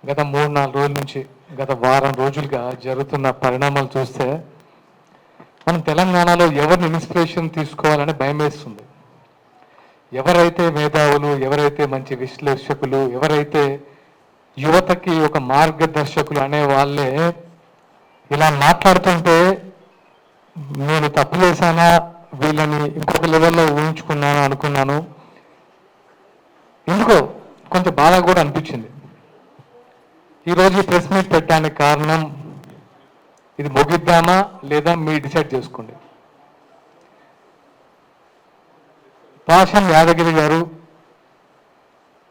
గత 3-4 రోజుల నుంచి గత వారం రోజులుగా జరుగుతున్న పరిణామాలు చూస్తే మనం తెలంగాణలో ఎవరిని ఇన్స్పిరేషన్ తీసుకోవాలని భయం వేస్తుంది. ఎవరైతే మేధావులు, ఎవరైతే మంచి విశ్లేషకులు, ఎవరైతే యువతకి ఒక మార్గదర్శకులు అనే వాళ్ళే ఇలా మాట్లాడుతుంటే నేను తప్పు చేశానా, వీళ్ళని ఇంకొక లెవెల్లో ఊహించుకున్నాను అనుకున్నాను. ఎందుకో కొంచెం బాధ కూడా అనిపించింది. ఈరోజు ఈ ప్రెస్ మీట్ పెట్టడానికి కారణం, ఇది ముగిద్దామా లేదా మీరు డిసైడ్ చేసుకోండి. పాషం యాదగిరి గారు,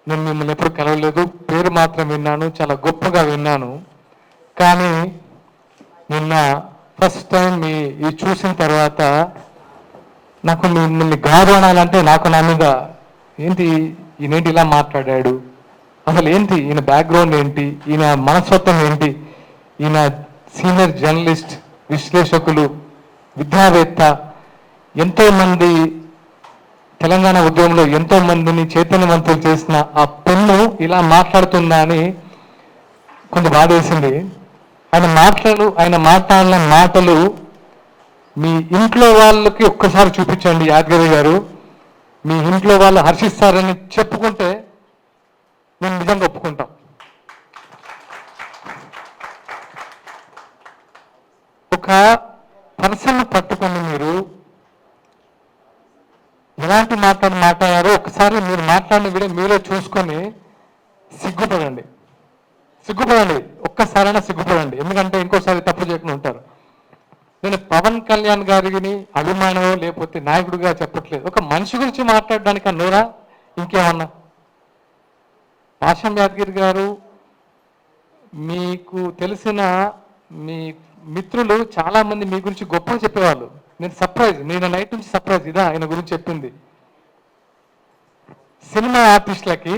నేను మిమ్మల్ని ఎప్పుడు కలవలేదు, పేరు మాత్రం విన్నాను, చాలా గొప్పగా విన్నాను. కానీ నిన్న ఫస్ట్ టైం ఈ చూసిన తర్వాత నాకు మిమ్మల్ని గారవనాలంటే నాకు నా మీద ఏంటి ఈయనేంటి ఇలా మాట్లాడాడు, అసలు ఏంటి ఈయన బ్యాక్గ్రౌండ్ ఏంటి, ఈయన మనస్తత్వం ఏంటి, ఈయన సీనియర్ జర్నలిస్ట్, విశ్లేషకులు, విద్యావేత్త, ఎంతోమంది తెలంగాణ ఉద్యమంలో ఎంతో మందిని చైతన్యవంతులు చేసిన ఆ పెన్ను ఇలా మాట్లాడుతుందా అని కొంచెం బాధ వేసింది. ఆయన మాట్లాడిన మాటలు మీ ఇంట్లో వాళ్ళకి ఒక్కసారి చూపించండి యాదగిరి గారు, మీ ఇంట్లో వాళ్ళు హర్షిస్తారని చెప్పుకుంటే మేము నిజంగా ఒప్పుకుంటాం. ఒక పర్సన్ పట్టుకొని మీరు ఎలాంటి మాట్లాడారో ఒకసారి మీరు మాట్లాడిన వీడియో మీరే చూసుకొని సిగ్గుపడండి, ఒక్కసారైనా సిగ్గుపడండి. ఎందుకంటే ఇంకోసారి తప్పు చేయకుండా ఉంటారు. నేను పవన్ కళ్యాణ్ గారిని అభిమానం లేకపోతే నాయకుడిగా చెప్పట్లేదు, ఒక మనిషి గురించి మాట్లాడడానికి అన్నోరా ఇంకేమన్నా. పాషం యాదగిరి గారు, మీకు తెలిసిన మీ మిత్రులు చాలామంది మీ గురించి గొప్పగా చెప్పేవాళ్ళు. నేను నైట్ నుంచి సర్ప్రైజ్ ఇదా ఆయన గురించి చెప్పింది. సినిమా ఆర్టిస్టులకి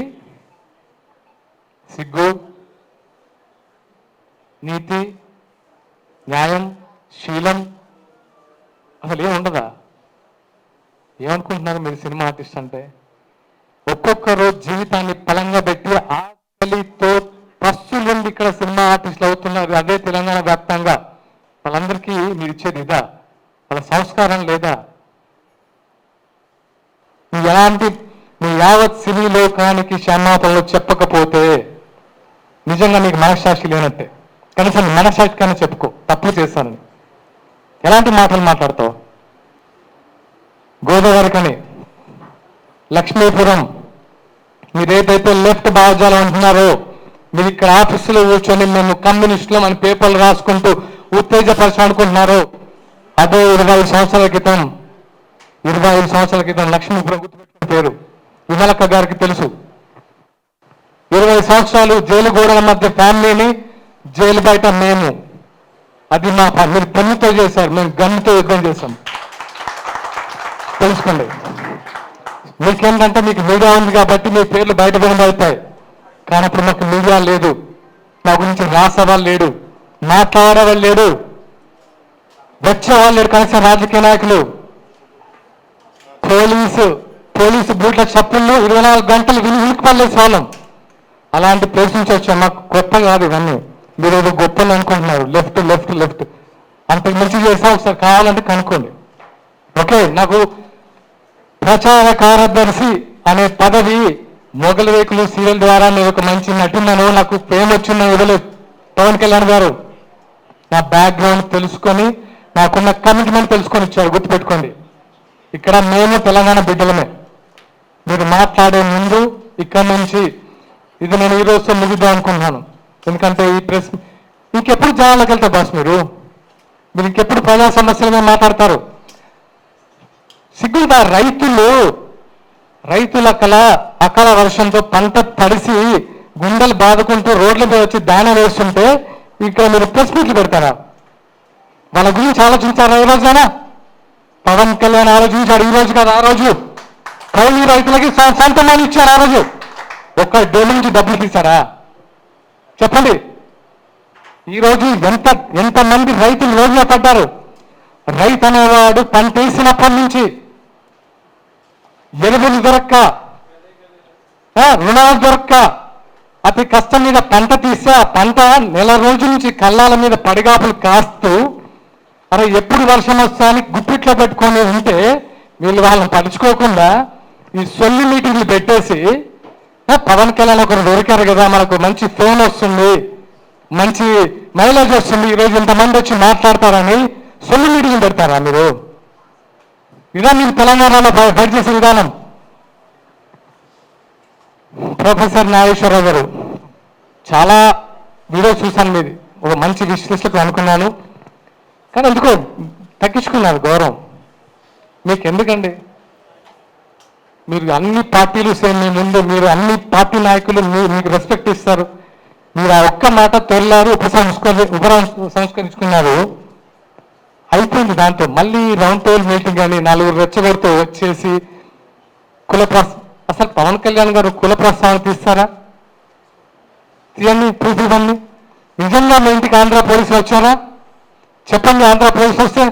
సిగ్గు, నీతి, న్యాయం, శీలం అసలు ఏముండదా? ఏమనుకుంటున్నారు మీరు సినిమా ఆర్టిస్ట్ అంటే? ఒక్కొక్కరు జీవితాన్ని పలంగా పెట్టి ఆకలితో పస్తులుండి ఇక్కడ సినిమా ఆర్టిస్టులు అవుతున్నారు. అదే తెలంగాణ వ్యాప్తంగా వాళ్ళందరికీ మీరు ఇచ్చేది ఇదా? వాళ్ళ సంస్కారం లేదా? మీ యావత్ సినీ లోకానికి క్షమాపణలు చెప్పకపోతే నిజంగా మీకు మనస్సాక్షి లేనట్టే. కనీసం మనస్సాక్షికైనా చెప్పుకో తప్పు చేశానని. ఎలాంటి మాటలు మాట్లాడతావు? గోదావరికని, లక్ష్మీపురం, మీరేదైతే లెఫ్ట్ భావజాలం అంటున్నారో, మీరు ఇక్కడ ఆఫీసులో కూర్చొని మేము కమ్యూనిస్టులు అని పేపర్లు రాసుకుంటూ ఉత్తేజపరచాలనుకుంటున్నారో, అదే 25 సంవత్సరాల క్రితం లక్ష్మీపురం గుర్తుపెట్టుకున్న పేరు విమలక్క గారికి తెలుసు. 20 సంవత్సరాలు జైలు గోడల మధ్య ఫ్యామిలీని, జైలు బయట మేము. అది మీరు పెన్నుతో చేశారు, మేము గన్నుతో యుద్ధం చేశాం. తెలుసుకోండి. మీకేంటంటే మీకు మీడియా ఉంది కాబట్టి మీ పేర్లు బయట అవుతాయి. కానీ ఇప్పుడు మాకు మీడియా లేదు, మా గురించి రాసేవాళ్ళు లేడు, మాట్లాడేవాళ్ళు లేడు, వచ్చేవాళ్ళు లేడు. కనీసం రాజకీయ నాయకులు పోలీసు బూట్ల చప్పుళ్ళు 24 గంటలు ఉలిక్కిపల్లేసి వాళ్ళం. అలాంటి ప్లేస్ నుంచి వచ్చాం. మాకు గొప్ప కాదు ఇవన్నీ. మీరు ఏదో గొప్పలు అనుకుంటున్నారు. లెఫ్ట్ అంతకు మించి చేసా ఒకసారి కావాలంటే కనుక్కోండి. ఓకే, నాకు ప్రచార కార్యదర్శి అనే పదవి మొగలి రేకులు సీరియల్ ద్వారా నేను ఒక మంచి నటున్నాను, నాకు ఫేమ్ వచ్చిందని ఇవ్వలేదు పవన్ కళ్యాణ్ గారు. నా బ్యాక్గ్రౌండ్ తెలుసుకొని, నాకున్న కమిట్మెంట్ తెలుసుకొని ఇచ్చారు. గుర్తుపెట్టుకోండి. ఇక్కడ మేము తెలంగాణ బిడ్డలమే. మీరు మాట్లాడే ముందు ఇక్కడ నుంచి ఇది నేను ఈ రోజుతో ముగిద్దాం అనుకుంటున్నాను. ఎందుకంటే ఈ ప్రెస్ ఇంకెప్పుడు జనాలకు వెళ్తారు బాస్, మీరు ఇంకెప్పుడు ప్రజా సమస్యల మీద మాట్లాడతారు? సిగ్గుందా? రైతుల అకాల వర్షంతో పంట తడిసి గుండెలు బాదుకుంటూ రోడ్ల మీద వచ్చి దాణా వేస్తుంటే ఇక్కడ మీరు ప్రెస్ మీట్లు పెడతారా? వాళ్ళ గురించి ఆలోచించారా ఈ రోజైనా? పవన్ కళ్యాణ్ ఆలోచించాడు, ఈ రోజు కాదు ఆ రోజు. కౌలు రైతులకి సొంతమాలు ఇచ్చారు ఆ రోజు. ఒక్క డోలు నుంచి డబ్బులు తీశారా? చెప్పండి. ఈరోజు ఎంతమంది రైతులు రోజులో పడ్డారు? రైతు అనేవాడు పంట వేసినప్పటి నుంచి ఎరువులు దొరక్క, రుణాలు దొరక్క, అతి కష్టం మీద పంట తీసి వేస్తే ఆ పంట నెల రోజుల నుంచి కళ్ళాల మీద పడిగాపులు కాస్తూ అరే ఎప్పుడు వర్షం వస్తా అని గుప్పిట్లో పెట్టుకొని ఉంటే వీళ్ళు వాళ్ళని పలుచుకోకుండా ఈ సొల్లు మీటింగ్లు పెట్టేసి పవన్ కళ్యాణ్ ఒకరు దొరికారు కదా, మనకు మంచి ఫోన్ వస్తుంది, మంచి మైలేజ్ వస్తుంది, ఈరోజు ఇంతమంది వచ్చి మాట్లాడతారని సొల్లు మీటింగ్ పెడతారా మీరు? ఇదా మీరు తెలంగాణలో ఫైట్ చేసే విధానం? ప్రొఫెసర్ నాగేశ్వరరావు గారు చాలా వీడియోస్ చూశాను మీది, ఒక మంచి విశ్లేషకులు అనుకున్నాను, కానీ ఎందుకో తగ్గించుకున్నారు గౌరవం. మీకు ఎందుకండి? మీరు అన్ని పార్టీలు సేమ్ మీ ముందు, మీరు అన్ని పార్టీ నాయకులు మీకు రెస్పెక్ట్ ఇస్తారు. మీరు ఆ ఒక్క మాట తొలిలారు, సంస్కరించుకున్నారు, అయిపోయింది. దాంతో మళ్ళీ రౌండ్ టేబుల్ మీటింగ్ అని నలుగురు రెచ్చగొడుతూ వచ్చేసి అసలు పవన్ కళ్యాణ్ గారు కుల ప్రస్తావన తీస్తారా? తీయండి, ప్రూఫ్ ఇవ్వండి. నిజంగా మీ ఇంటికి ఆంధ్ర పోలీసులు వచ్చారా? చెప్పండి. ఆంధ్ర పోలీసులు వస్తే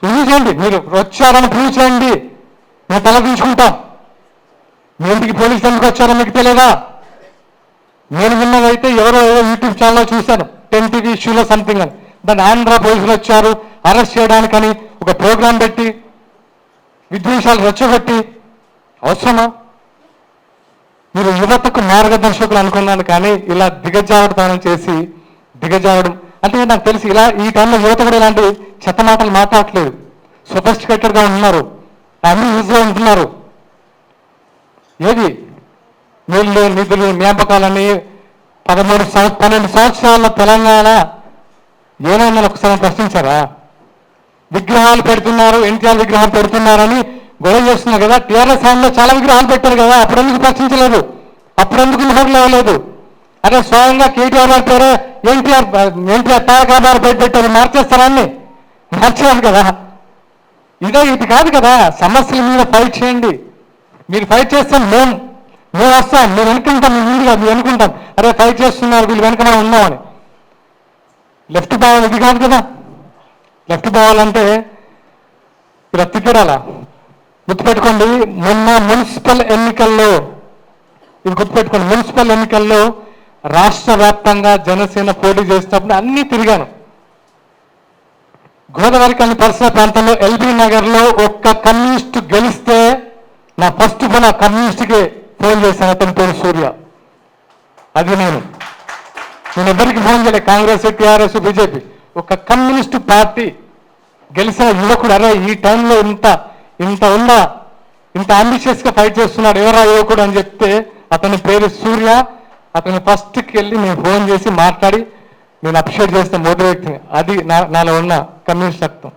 ప్రూవ్ చేయండి, మీరు వచ్చారని ప్రూవ్ చేయండి, మేము తలదించుకుంటాం. మీ ఇంటికి పోలీసులు ఎందుకు వచ్చారో మీకు తెలియదా? నేను విన్నదైతే ఎవరో యూట్యూబ్ ఛానల్లో చూశాను, 10 TV ఇష్యూలో సంథింగ్ అని. దాన్ని ఆంధ్ర పోలీసులు వచ్చారు అరెస్ట్ చేయడానికని ఒక ప్రోగ్రాం పెట్టి విద్వేషాలు రెచ్చగొట్టి అవసరమా? మీరు యువతకు మార్గదర్శకులు అనుకున్నాను, కానీ ఇలా దిగజారుతానం చేసి దిగజారడం అంటే నాకు తెలిసి ఇలా ఈ టైంలో యువత కూడా ఇలాంటి చెత్త మాటలు మాట్లాడట్లేదు, సొఫిస్టికేటెడ్గా ఉంటున్నారు, అన్ని యూజ్లో ఉంటున్నారు. ఏది నీళ్ళు నిధులు జ్ఞాపకాలని 12 సంవత్సరాల తెలంగాణ ఏమైనా ఒకసారి ప్రశ్నించారా? విగ్రహాలు పెడుతున్నారు, ఎన్టీఆర్ విగ్రహాలు పెడుతున్నారని గొడవ చేస్తున్నారు కదా. టీఆర్ఎస్ హాల్లో చాలా విగ్రహాలు పెట్టారు కదా, అప్పుడెందుకు ప్రశ్నించలేదు? అప్పుడెందుకు నోట్లు ఇవ్వలేదు? అదే స్వయంగా కేటీఆర్ గారి పేరు ఎన్టీఆర్ తారకాబారు పెట్టారు, మార్చేస్తారాన్ని? మార్చేయాలి కదా. ఇది కాదు కదా. సమస్యల మీద ఫైట్ చేయండి. మీరు ఫైట్ చేస్తాం, మేము వస్తాం, మేము అనుకుంటాం, మేము ముందుగా మేము అనుకుంటాం, అరే ఫైట్ చేస్తున్నారు వీళ్ళు వెనక మనం ఉన్నామని. లెఫ్ట్ బావాలి, ఇది కాదు కదా. లెఫ్ట్ బావాలంటే ఇలా తిట్టడాలా? గుర్తుపెట్టుకోండి, మొన్న మున్సిపల్ ఎన్నికల్లో, ఇది గుర్తుపెట్టుకోండి, మున్సిపల్ ఎన్నికల్లో రాష్ట్ర వ్యాప్తంగా జనసేన పోటీ చేసినప్పుడు అన్నీ తిరిగాను. గోదావరి పరిసర ప్రాంతంలో ఎల్బీ నగర్లో ఒక్క కమ్యూనిస్టు గెలిస్తే నా ఫస్ట్ ఫోన్ ఆ కమ్యూనిస్ట్కి ఫోన్ చేశాను, అతని పేరు సూర్య. అది నేను ఎవరికి ఫోన్ చేయలేదు, కాంగ్రెస్, టీఆర్ఎస్, బీజేపీ. ఒక కమ్యూనిస్టు పార్టీ గెలిచిన యువకుడు, అరే ఈ టైంలో ఇంత ఉందా, ఇంత అంబిషియస్గా ఫైట్ చేస్తున్నాడు ఎవరా యువకుడు అని చెప్తే అతని పేరు సూర్య. అతను ఫస్ట్కి వెళ్ళి నేను ఫోన్ చేసి మాట్లాడి నేను అప్రిషియేట్ చేసిన మొదటి వ్యక్తిని. అది నాలో ఉన్న కమ్యూనిస్ట్ రక్తం.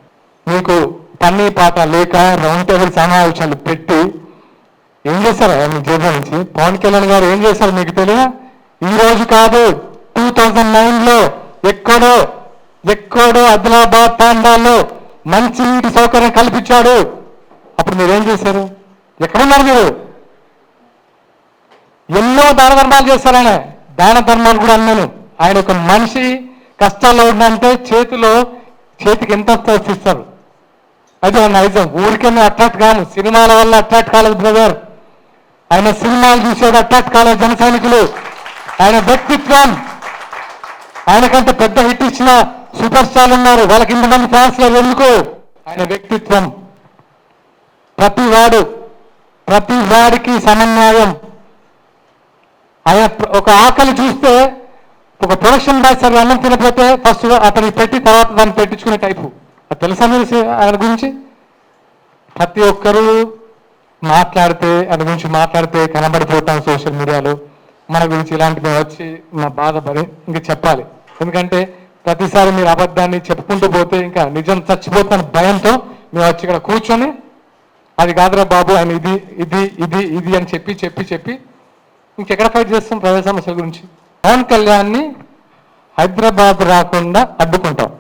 మీకు పన్నీ పాట లేక రౌండ్ టేబుల్ సమావేశాలు పెట్టి ఏం చేశారు మీ జేబు నుంచి? పవన్ కళ్యాణ్ గారు ఏం చేశారు మీకు తెలియదా? ఈ రోజు కాదు, 2009లో ఎక్కడో ఆదిలాబాద్ తాండాలో మంచి నీటి సౌకర్యం కల్పించాడు. అప్పుడు మీరేం చేశారు? ఎక్కడున్నారు మీరు? ఎన్నో దాన ధర్మాలు చేశారు. దాన ధర్మాలు కూడా అన్నాను. ఆయన ఒక మనిషి కష్టాల్లో ఉందంటే చేతికి ఎంత ఇస్తారు, అది నైజం. ఊరికన్నా అట్రాక్ట్ కాను, సినిమాల వల్ల అట్రాక్ట్ కాలేదు బ్రదర్. ఆయన సినిమాలు చూసేది అట్రాక్ట్ కాలేదు జన సైనికులు. ఆయన వ్యక్తిత్వం, ఆయనకంటే పెద్ద హిట్ ఇచ్చిన సూపర్ స్టార్లు ఉన్నారు, వాళ్ళకి ఇంతమంది ఫ్యాన్స్ లేదు ఎందుకు? ఆయన వ్యక్తిత్వం, ప్రతి వాడికి సమన్వయం. ఆయన ఒక ఆకలి చూస్తే ఒక ప్రొడక్షన్ బాయ్ సార్ అన్నం తినకపోతే ఫస్ట్ అతనికి పెట్టి తర్వాత దాన్ని పెట్టించుకునే టైపు. అది తెలుసా మీరు ఆయన గురించి? ప్రతి ఒక్కరూ ఆయన గురించి మాట్లాడితే కనబడిపోతాం సోషల్ మీడియాలో. మన గురించి ఇలాంటి మేము వచ్చి నా బాధపడి ఇంకా చెప్పాలి. ఎందుకంటే ప్రతిసారి మీరు అబద్ధాన్ని చెప్పుకుంటూ పోతే ఇంకా నిజం చచ్చిపోతున్న భయంతో మేము వచ్చి ఇక్కడ కూర్చొని అది కాదురా బాబు ఆయన ఇది అని చెప్పి ఇంకెక్కడ ఫైట్ చేస్తాం ప్రజా సమస్యల గురించి? పవన్ కళ్యాణ్ని హైదరాబాద్ రాకుండా అడ్డుకుంటాం.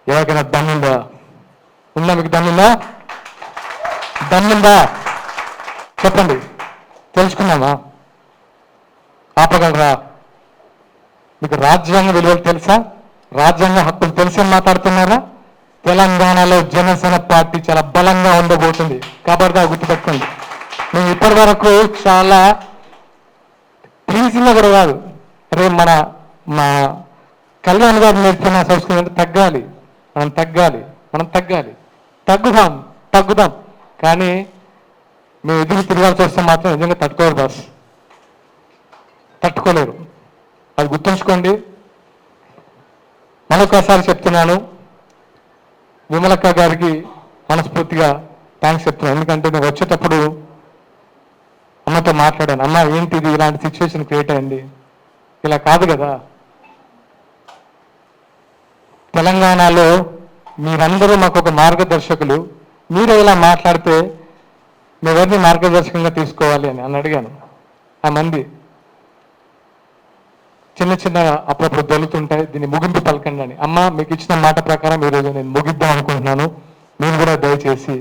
ఎవరికైనా దమ్ముందా? మీకు దమ్ముందా చెప్పండి, తెలుసుకున్నామా? ఆపగలరా? మీకు రాజ్యాంగ విలువలు తెలుసా? రాజ్యాంగ హక్కులు తెలిసి మాట్లాడుతున్నారా? తెలంగాణలో జనసేన పార్టీ చాలా బలంగా ఉండబోతుంది కాబట్టి గుర్తుపెట్టుకోండి. మేము ఇప్పటి వరకు చాలా ప్లీజింగ్ కూడా కాదు. అరే మా కళ్యాణ్ గారు నేర్చుకున్న సంస్కృతి అంటే తగ్గాలి, మనం తగ్గుదాం. కానీ మేము ఎదురు తిరగాల్సి వస్తే మాత్రం నిజంగా తట్టుకోరు బాస్, తట్టుకోలేరు. అది గుర్తుంచుకోండి. మరొకసారి చెప్తున్నాను, విమలక్క గారికి మనస్ఫూర్తిగా థ్యాంక్స్ చెప్తున్నాను. ఎందుకంటే నేను వచ్చేటప్పుడు అమ్మతో మాట్లాడాను. అమ్మ ఏంటిది ఇలాంటి సిచ్యువేషన్ క్రియేట్ అయింది, ఇలా కాదు కదా. తెలంగాణలో మీరందరూ మాకు ఒక మార్గదర్శకులు, మీరు ఇలా మాట్లాడితే మేమెవరిని మార్గదర్శకంగా తీసుకోవాలి అని అడిగాను. ఆ మంది చిన్న అప్పుడప్పుడు దొరుకుతుంటాయి, దీన్ని ముగింపు పలకండి అని. అమ్మ మీకు ఇచ్చిన మాట ప్రకారం ఈరోజు నేను ముగిద్దాం అనుకుంటున్నాను, మీరు కూడా దయచేసి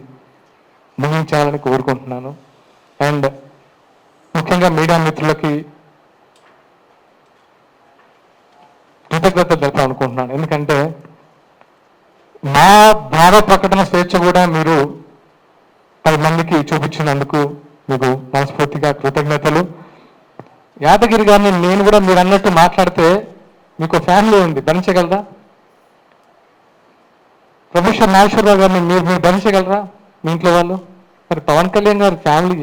ముగించాలని కోరుకుంటున్నాను. అండ్ ముఖ్యంగా మీడియా మిత్రులకి కృతజ్ఞతలు తెలపాలనుకుంటున్నాను. ఎందుకంటే మా భావ ప్రకటన స్వేచ్ఛ కూడా మీరు 10 మందికి చూపించినందుకు మీకు మనస్ఫూర్తిగా కృతజ్ఞతలు. యాదగిరి గారిని నేను కూడా మీరు అన్నట్టు మాట్లాడితే మీకు ఫ్యామిలీ ఉంది, భరించగలరా? ప్రొఫెసర్ నాగేశ్వరరావు గారిని మీరు భరించగలరా మీ ఇంట్లో వాళ్ళు? మరి పవన్ కళ్యాణ్ గారి ఫ్యామిలీ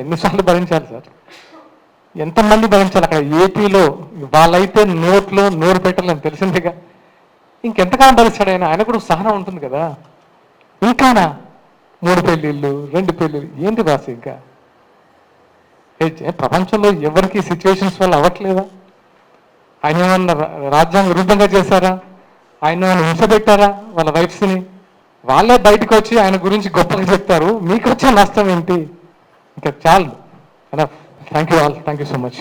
ఎన్నిసార్లు భరించాలి సార్? ఎంతమంది భరించాలి? అక్కడ ఏపీలో వాళ్ళైతే నోరు పెట్టాలని తెలిసిందిగా, ఇంకెంతకాలం భరిస్తాడు ఆయన కూడా సహనం ఉంటుంది కదా. ఇంకానా 3 పెళ్ళిళ్ళు 2 పెళ్ళిళ్ళు ఏంటి రాసి? ఇంకా ప్రపంచంలో ఎవరికి సిచ్యువేషన్స్ వల్ల అవ్వట్లేదా? ఆయన ఏమన్నా రాజ్యాంగ విరుద్ధంగా చేశారా? ఆయన ఏమైనా హింస పెట్టారా వాళ్ళ వైఫ్స్ని? వాళ్ళే బయటకు వచ్చి ఆయన గురించి గొప్పగా చెప్తారు, మీకు వచ్చే నష్టం ఏంటి? ఇంకా చాలు. Thank you all, thank you so much.